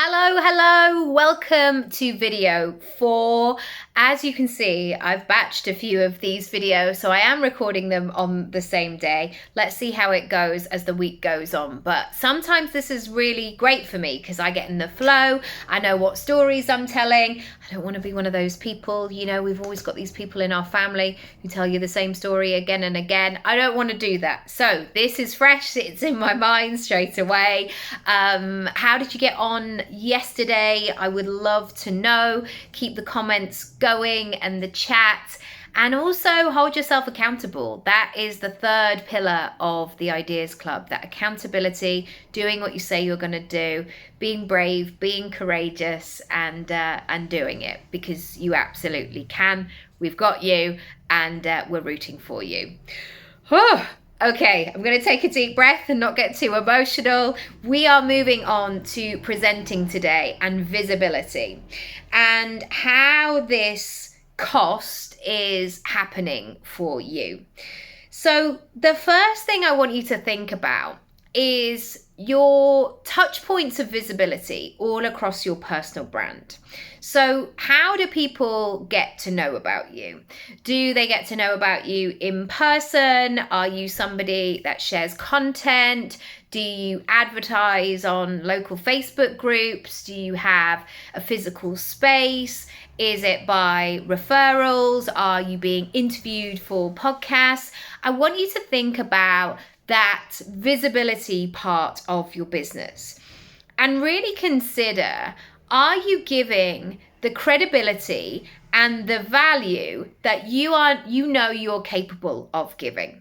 Hello, welcome to video 4. As you can see, I've batched a few of these videos, so I am recording them on the same day. Let's see how it goes as the week goes on. But sometimes this is really great for me because I get in the flow. I know what stories I'm telling. I don't want to be one of those people, we've always got these people in our family who tell you the same story again and again. I don't want to do that. So this is fresh, it's in my mind straight away. How did you get on yesterday? I would love to know. Keep the comments going and the chat, and also hold yourself accountable. That is the third pillar of the Ideas Club, that accountability, doing what you say you're going to do, being brave, being courageous, and doing it because you absolutely can. We've got you, and we're rooting for you. Okay, I'm going to take a deep breath and not get too emotional. We are moving on to presenting today and visibility and how this cost is happening for you. So the first thing I want you to think about is your touch points of visibility all across your personal brand. So how do people get to know about you? Do they get to know about you in person? Are you somebody that shares content? Do you advertise on local Facebook groups? Do you have a physical space? Is it by referrals? Are you being interviewed for podcasts? I want you to think about that visibility part of your business and really consider, are you giving the credibility and the value that you're capable of giving?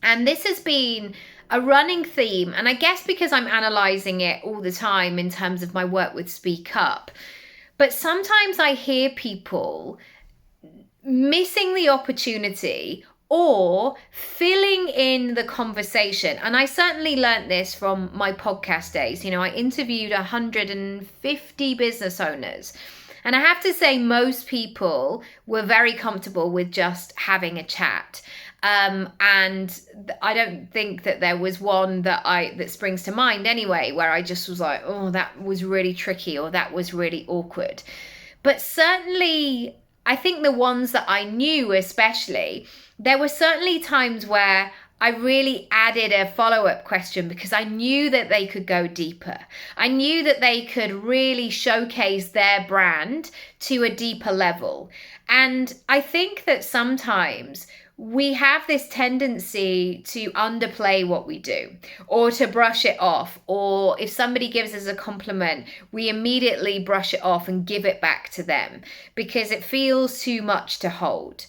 And this has been a running theme, and I guess because I'm analyzing it all the time in terms of my work with Speak Up, but sometimes I hear people missing the opportunity or filling in the conversation. And I certainly learned this from my podcast days. I interviewed 150 business owners. And I have to say, most people were very comfortable with just having a chat. And I don't think that there was one that springs to mind anyway, where I just was like, oh, that was really tricky, or that was really awkward. But certainly, I think the ones that I knew especially, there were certainly times where I really added a follow-up question because I knew that they could go deeper. I knew that they could really showcase their brand to a deeper level. And I think that sometimes we have this tendency to underplay what we do or to brush it off. Or if somebody gives us a compliment, we immediately brush it off and give it back to them because it feels too much to hold.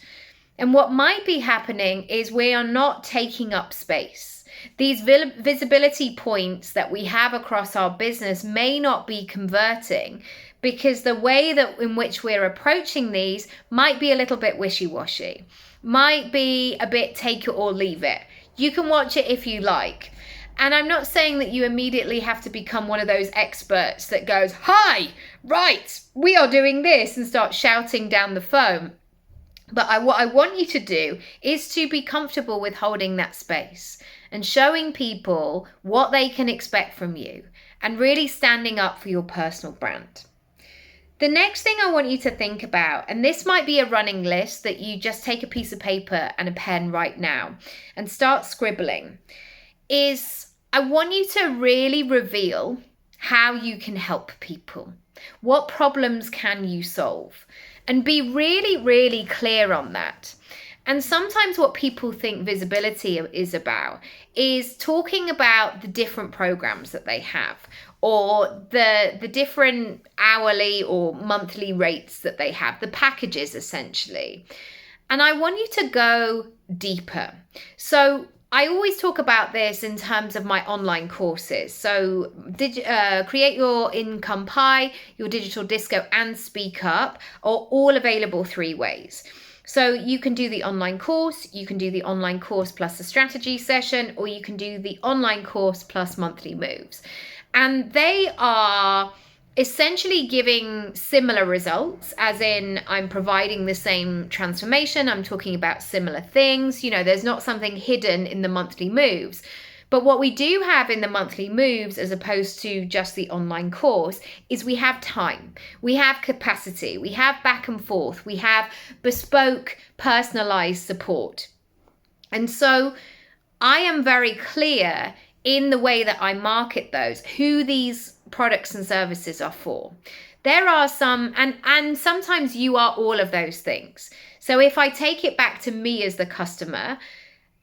And what might be happening is we are not taking up space. These visibility points that we have across our business may not be converting because the way that in which we're approaching these might be a little bit wishy-washy, might be a bit take it or leave it. You can watch it if you like. And I'm not saying that you immediately have to become one of those experts that goes, "Hi, right, we are doing this," and start shouting down the phone. But what I want you to do is to be comfortable with holding that space and showing people what they can expect from you and really standing up for your personal brand. The next thing I want you to think about, and this might be a running list that you just take a piece of paper and a pen right now and start scribbling, is I want you to really reveal how you can help people. What problems can you solve? And be really, really clear on that. And sometimes what people think visibility is about is talking about the different programs that they have or the different hourly or monthly rates that they have, the packages essentially. And I want you to go deeper. So I always talk about this in terms of my online courses. So Create Your Income Pie, Your Digital Disco, and Speak Up are all available 3 ways. So you can do the online course, you can do the online course plus a strategy session, or you can do the online course plus monthly moves. And they are essentially giving similar results, as in I'm providing the same transformation. I'm talking about similar things. There's not something hidden in the monthly moves. But what we do have in the monthly moves, as opposed to just the online course, is we have time, we have capacity, we have back and forth, we have bespoke, personalized support. And so I am very clear in the way that I market those, who these products and services are for. There are some, and sometimes you are all of those things. So if I take it back to me as the customer,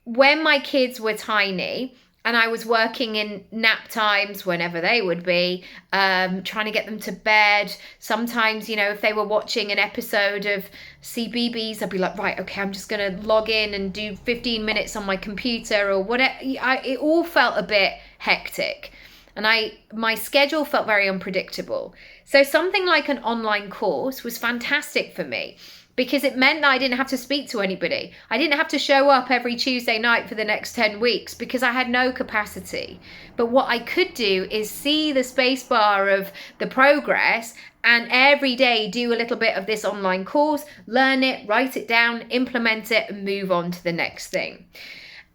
when my kids were tiny, and I was working in nap times, whenever they would be, trying to get them to bed. Sometimes, if they were watching an episode of CBeebies, I'd be like, right, okay, I'm just going to log in and do 15 minutes on my computer or whatever. It all felt a bit hectic. And my schedule felt very unpredictable. So something like an online course was fantastic for me, because it meant that I didn't have to speak to anybody. I didn't have to show up every Tuesday night for the next 10 weeks because I had no capacity. But what I could do is see the space bar of the progress and every day do a little bit of this online course, learn it, write it down, implement it, and move on to the next thing.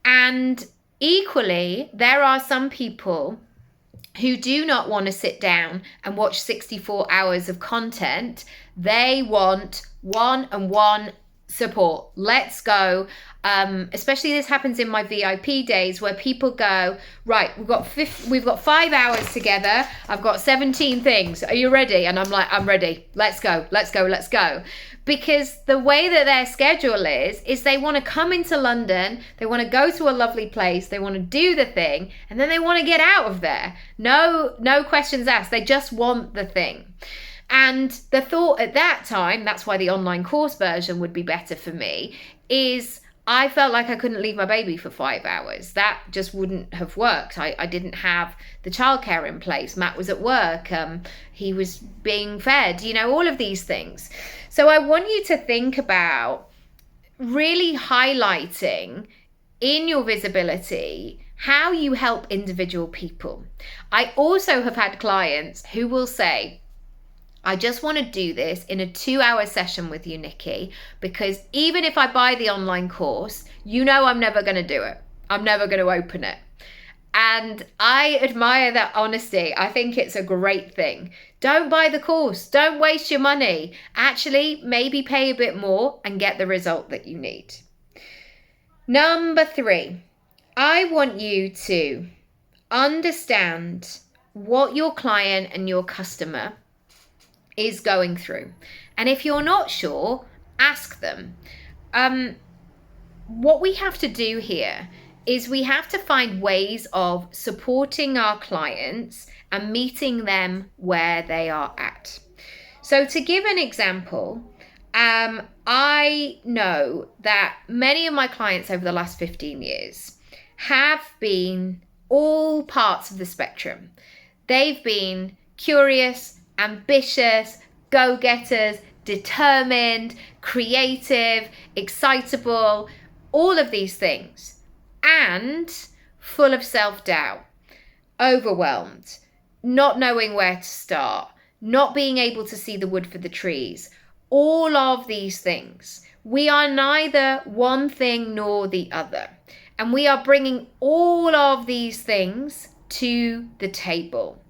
And equally, there are some people who do not want to sit down and watch 64 hours of content. They want one-on-one support. Let's go. Especially this happens in my VIP days, where people go, right, we've got 5 hours together. I've got 17 things. Are you ready? And I'm like, I'm ready. Let's go. Because the way that their schedule is they want to come into London, they want to go to a lovely place, they want to do the thing, and then they want to get out of there. No questions asked. They just want the thing. And the thought at that time, that's why the online course version would be better for me, is I felt like I couldn't leave my baby for 5 hours. That just wouldn't have worked. I didn't have the childcare in place. Matt was at work. He was being fed, all of these things. So I want you to think about really highlighting in your visibility how you help individual people. I also have had clients who will say, I just want to do this in a 2-hour session with you, Nikki, because even if I buy the online course, I'm never going to do it. I'm never going to open it. And I admire that honesty. I think it's a great thing. Don't buy the course. Don't waste your money. Actually, maybe pay a bit more and get the result that you need. Number 3, I want you to understand what your client and your customer is going through. And if you're not sure, ask them. What we have to do here is we have to find ways of supporting our clients and meeting them where they are at. So to give an example, I know that many of my clients over the last 15 years have been all parts of the spectrum. They've been curious, ambitious, go-getters, determined, creative, excitable, all of these things, and full of self-doubt, overwhelmed, not knowing where to start, not being able to see the wood for the trees, all of these things. We are neither one thing nor the other, and we are bringing all of these things to the table.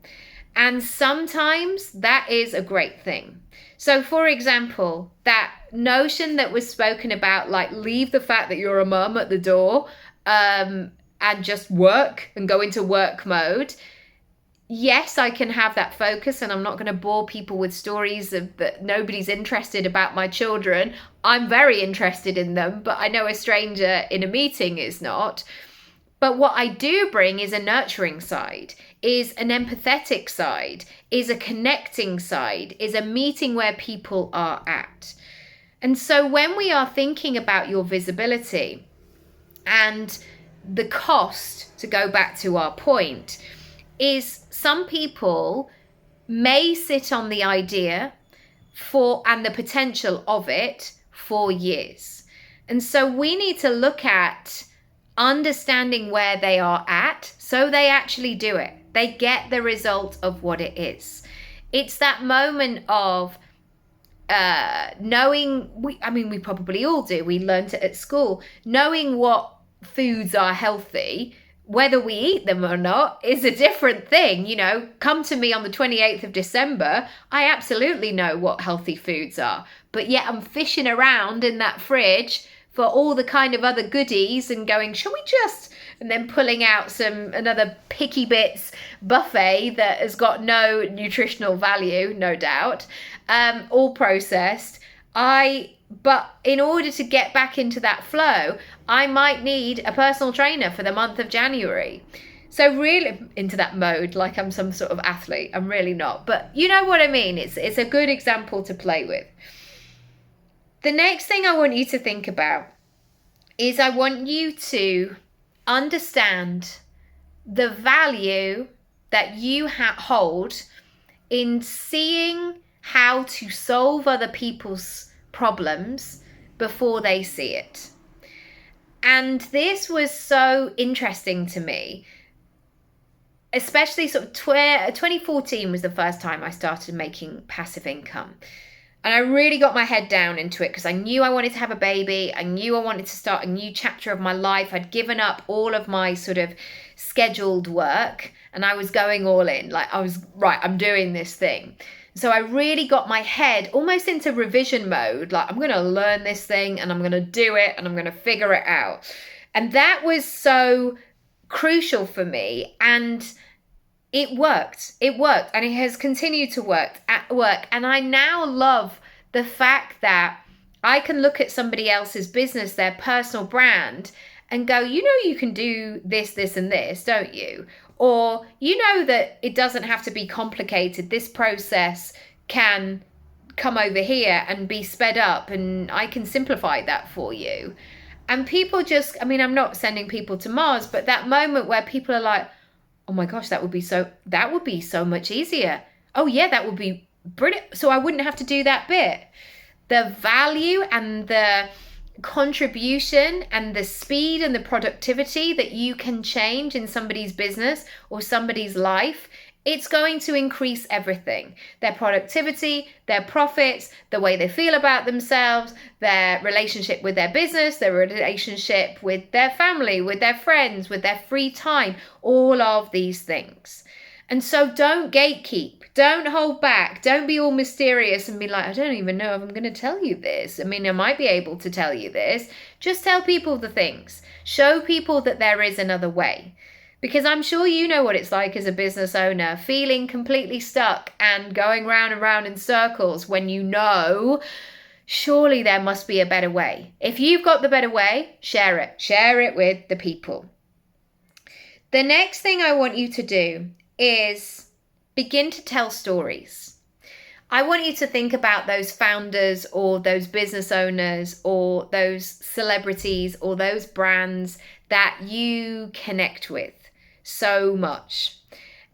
And sometimes that is a great thing. So for example, that notion that was spoken about, like leave the fact that you're a mum at the door and just work and go into work mode. Yes, I can have that focus, and I'm not going to bore people with stories that nobody's interested about my children. I'm very interested in them, but I know a stranger in a meeting is not. But what I do bring is a nurturing side, is an empathetic side, is a connecting side, is a meeting where people are at. And so when we are thinking about your visibility and the cost, to go back to our point, is some people may sit on the idea and the potential of it for years. And so we need to look at understanding where they are at so they actually do it. They get the result of what it is. It's that moment of knowing, we probably all do, we learned it at school, knowing what foods are healthy Whether we eat them or not is a different thing. You know, come to me on the 28th of December, I absolutely know what healthy foods are. But yet I'm fishing around in that fridge for all the kind of other goodies and going, shall we just, and then pulling out another picky bits buffet that has got no nutritional value, no doubt, all processed. But in order to get back into that flow, I might need a personal trainer for the month of January. So really into that mode, like I'm some sort of athlete. I'm really not, but you know what I mean? It's a good example to play with. The next thing I want you to think about is I want you to understand the value that you hold in seeing how to solve other people's problems before they see it. And this was so interesting to me, especially sort of 2014 was the first time I started making passive income. And I really got my head down into it because I knew I wanted to have a baby. I knew I wanted to start a new chapter of my life. I'd given up all of my sort of scheduled work and I was going all in. Like I'm doing this thing. So I really got my head almost into revision mode. Like I'm going to learn this thing and I'm going to do it and I'm going to figure it out. And that was so crucial for me. And it worked, and it has continued to work. And I now love the fact that I can look at somebody else's business, their personal brand, and go, you know, you can do this, this, and this, don't you? Or, you know that it doesn't have to be complicated. This process can come over here and be sped up, and I can simplify that for you. And people just, I mean, I'm not sending people to Mars, but that moment where people are like, oh my gosh, that would be so much easier. Oh yeah, that would be brilliant. So I wouldn't have to do that bit. The value and the contribution and the speed and the productivity that you can change in somebody's business or somebody's life, it's going to increase everything. Their productivity, their profits, the way they feel about themselves, their relationship with their business, their relationship with their family, with their friends, with their free time, all of these things. And so don't gatekeep, don't hold back, don't be all mysterious and be like, I don't even know if I'm going to tell you this. I mean, I might be able to tell you this. Just tell people the things. Show people that there is another way. Because I'm sure you know what it's like as a business owner, feeling completely stuck and going round and round in circles when you know, surely there must be a better way. If you've got the better way, share it. Share it with the people. The next thing I want you to do is begin to tell stories. I want you to think about those founders or those business owners or those celebrities or those brands that you connect with so much.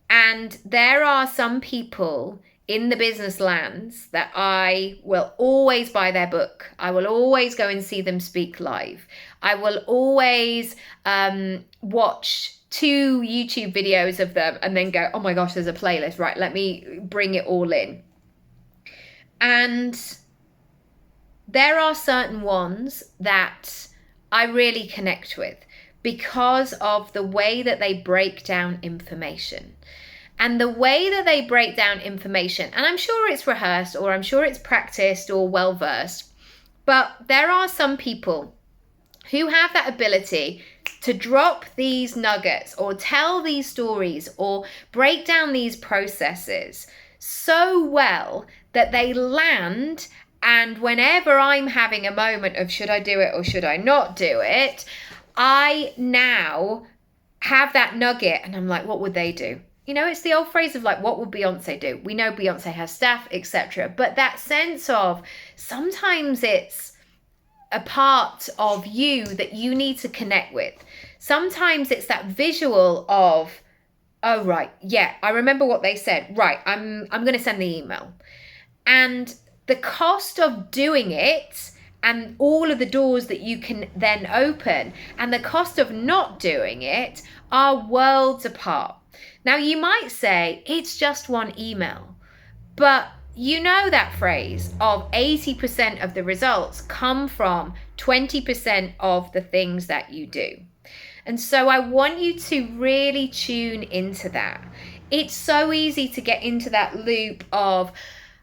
And there are some people in the business lands that I will always buy their book. I will always go and see them speak live. I will always watch 2 YouTube videos of them and then go, oh my gosh, there's a playlist. Right, let me bring it all in. And there are certain ones that I really connect with because of the way that they break down information. And the way that they break down information, and I'm sure it's rehearsed or I'm sure it's practiced or well-versed, but there are some people who have that ability to drop these nuggets or tell these stories or break down these processes so well that they land. And whenever I'm having a moment of should I do it or should I not do it, I now have that nugget and I'm like, what would they do? You know, it's the old phrase of like, what would Beyonce do? We know Beyonce has staff, etc. But that sense of sometimes it's a part of you that you need to connect with. Sometimes it's that visual of, oh, right, yeah, I remember what they said. Right, I'm going to send the email. And the cost of doing it and all of the doors that you can then open and the cost of not doing it are worlds apart. Now, you might say it's just one email, but you know that phrase of 80% of the results come from 20% of the things that you do. And so I want you to really tune into that. It's so easy to get into that loop of,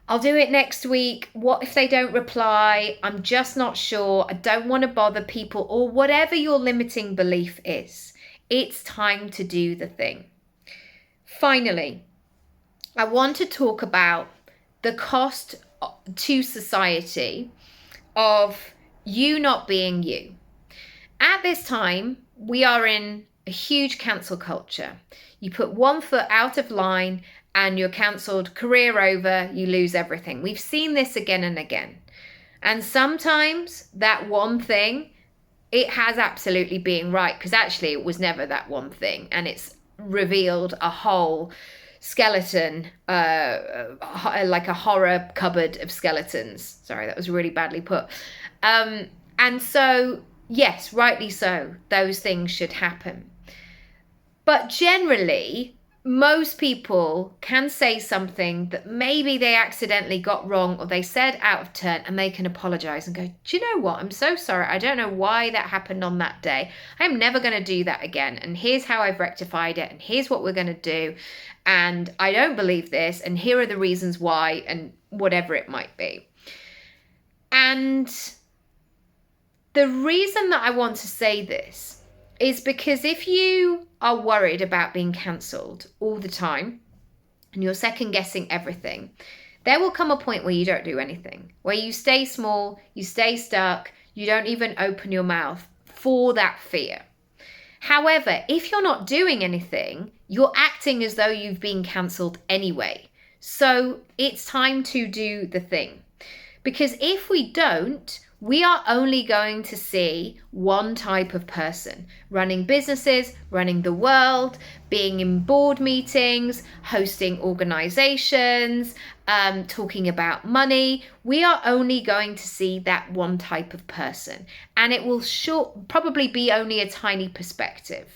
I'll do it next week. What if they don't reply? I'm just not sure. I don't want to bother people, or whatever your limiting belief is. It's time to do the thing. Finally, I want to talk about the cost to society of you not being you. At this time, we are in a huge cancel culture. You put one foot out of line and you're cancelled, career over, you lose everything. We've seen this again and again. And sometimes that one thing, it has absolutely been right, because actually it was never that one thing, and it's revealed a whole skeleton, like a horror cupboard of skeletons. Sorry, that was really badly put. And so, yes, rightly so, those things should happen. But generally, most people can say something that maybe they accidentally got wrong, or they said out of turn, and they can apologize and go, do you know what? I'm so sorry. I don't know why that happened on that day. I'm never going to do that again. And here's how I've rectified it. And here's what we're going to do. And I don't believe this. And here are the reasons why, and whatever it might be. And the reason that I want to say this is because if you are worried about being cancelled all the time and you're second guessing everything, there will come a point where you don't do anything, where you stay small, you stay stuck, you don't even open your mouth for that fear. However, if you're not doing anything, you're acting as though you've been cancelled anyway. So it's time to do the thing. Because if we don't, we are only going to see one type of person running businesses, running the world, being in board meetings, hosting organizations, talking about money. We are only going to see that one type of person, and it will probably be only a tiny perspective.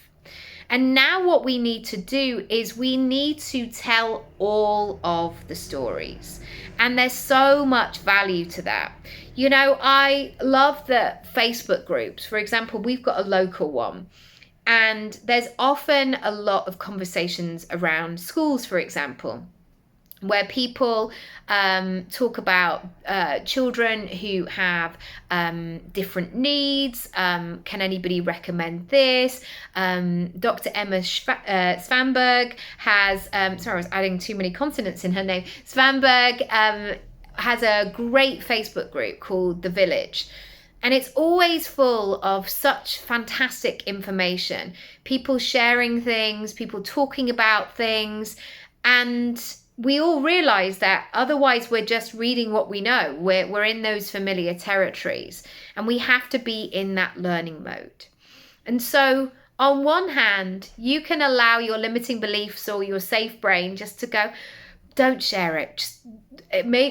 And now what we need to do is we need to tell all of the stories. And there's so much value to that. You know, I love the Facebook groups. For example, we've got a local one. And there's often a lot of conversations around schools, for example, where people talk about children who have different needs. Can anybody recommend this? Dr. Emma Svanberg has, sorry, I was adding too many consonants in her name. Svanberg has a great Facebook group called The Village. And it's always full of such fantastic information. People sharing things, people talking about things, and we all realize that otherwise we're just reading what we know. We're in those familiar territories, and we have to be in that learning mode. And so on one hand, you can allow your limiting beliefs or your safe brain just to go, don't share it.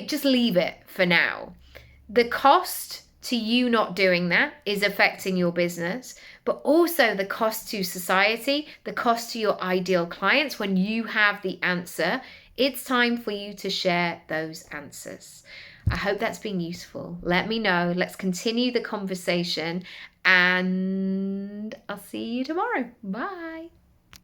Just leave it for now. The cost to you not doing that is affecting your business, but also the cost to society, the cost to your ideal clients. When you have the answer, it's time for you to share those answers. I hope that's been useful. Let me know. Let's continue the conversation, and I'll see you tomorrow. Bye.